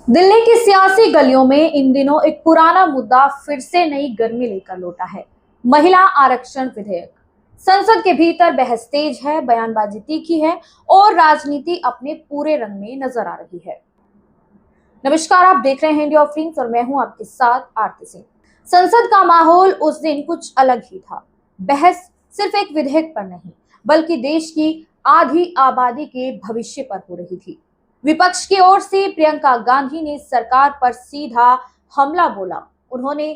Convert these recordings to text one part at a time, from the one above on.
दिल्ली की सियासी गलियों में इन दिनों एक पुराना मुद्दा फिर से नई गर्मी लेकर लौटा है। महिला आरक्षण विधेयक। संसद के भीतर बहस तेज है, बयानबाजी तीखी है और राजनीति अपने पूरे रंग में नजर आ रही है। नमस्कार, आप देख रहे हैं इंडिया फ्लिम्स और मैं हूं आपके साथ आरती सिंह। संसद का माहौल उस दिन कुछ अलग ही था। बहस सिर्फ एक विधेयक पर नहीं, बल्कि देश की आधी आबादी के भविष्य पर हो रही थी। विपक्ष की ओर से प्रियंका गांधी ने सरकार पर सीधा हमला बोला। उन्होंने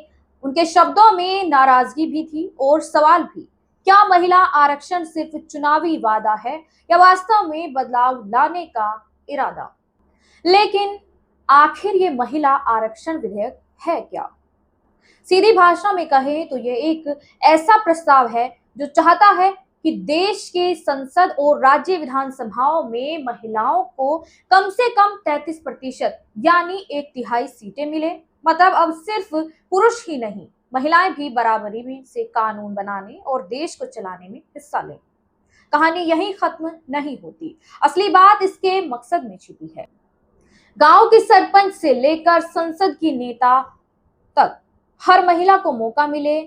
उनके शब्दों में नाराजगी भी थी और सवाल भी। क्या महिला आरक्षण सिर्फ चुनावी वादा है या वास्तव में बदलाव लाने का इरादा? लेकिन आखिर ये महिला आरक्षण विधेयक है क्या? सीधी भाषा में कहें तो यह एक ऐसा प्रस्ताव है जो चाहता है कि देश के संसद और राज्य विधानसभाओं में महिलाओं को कम से कम 33% यानी 1/3 सीटें मिले। मतलब अब सिर्फ पुरुष ही नहीं, महिलाएं भी बराबरी में से कानून बनाने और देश को चलाने में हिस्सा लें। कहानी यहीं खत्म नहीं होती। असली बात इसके मकसद में छिपी है। गांव की सरपंच से लेकर संसद की नेता तक हर महिला को मौका मिले,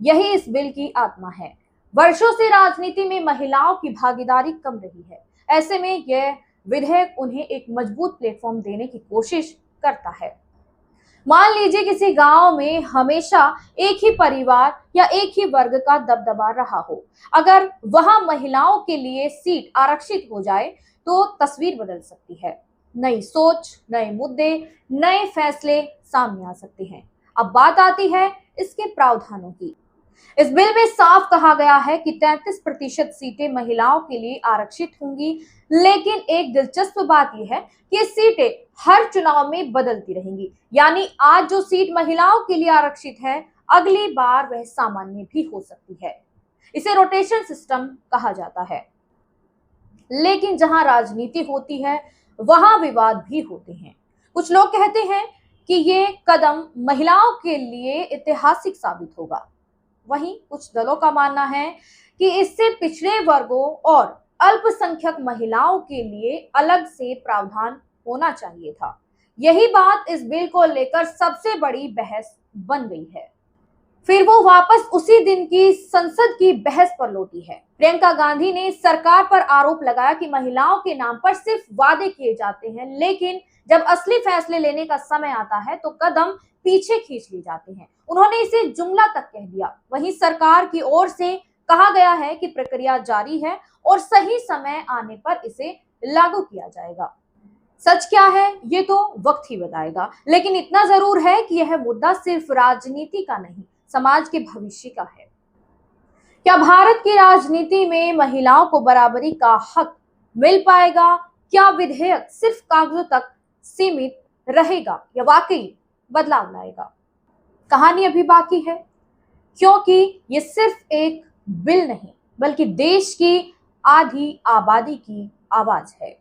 यही इस बिल की आत्मा है। वर्षों से राजनीति में महिलाओं की भागीदारी कम रही है। ऐसे में यह विधेयक उन्हें एक मजबूत प्लेटफॉर्म देने की कोशिश करता है। मान लीजिए किसी गांव में हमेशा एक ही परिवार या एक ही वर्ग का दबदबा रहा हो। अगर वहां महिलाओं के लिए सीट आरक्षित हो जाए तो तस्वीर बदल सकती है। नई सोच, नए मुद्दे, नए फैसले सामने आ सकते हैं। अब बात आती है इसके प्रावधानों की। इस बिल में साफ कहा गया है कि 33% सीटें महिलाओं के लिए आरक्षित होंगी, लेकिन एक दिलचस्प बात यह है कि ये सीटें हर चुनाव में बदलती रहेंगी। यानी आज जो सीट महिलाओं के लिए आरक्षित है, अगली बार वह सामान्य भी हो सकती है। इसे रोटेशन सिस्टम कहा जाता है। लेकिन जहां राजनीति होती है, वहां विवाद भी होते हैं। कुछ लोग कहते हैं कि ये कदम महिलाओं के लिए ऐतिहासिक साबित होगा। वहीं कुछ दलों का मानना है कि इससे पिछड़े वर्गों और अल्पसंख्यक महिलाओं के लिए अलग से प्रावधान होना चाहिए था। यही बात इस बिल को लेकर सबसे बड़ी बहस बन गई है। फिर वो वापस उसी दिन की संसद की बहस पर लौटी है। प्रियंका गांधी ने सरकार पर आरोप लगाया कि महिलाओं के नाम पर सिर्फ वादे किए जाते हैं, लेकिन जब असली फैसले लेने का समय आता है तो कदम पीछे खींच लिए जाते हैं। उन्होंने इसे जुमला तक कह दिया। वहीं सरकार की ओर से कहा गया है कि प्रक्रिया जारी है और सही समय आने पर इसे लागू किया जाएगा। सच क्या है ये तो वक्त ही बताएगा, लेकिन इतना जरूर है कि यह मुद्दा सिर्फ राजनीति का नहीं, समाज के भविष्य का है। क्या भारत की राजनीति में महिलाओं को बराबरी का हक मिल पाएगा? क्या विधेयक सिर्फ कागजों तक सीमित रहेगा या वाकई बदलाव लाएगा? कहानी अभी बाकी है, क्योंकि ये सिर्फ एक बिल नहीं, बल्कि देश की आधी आबादी की आवाज है।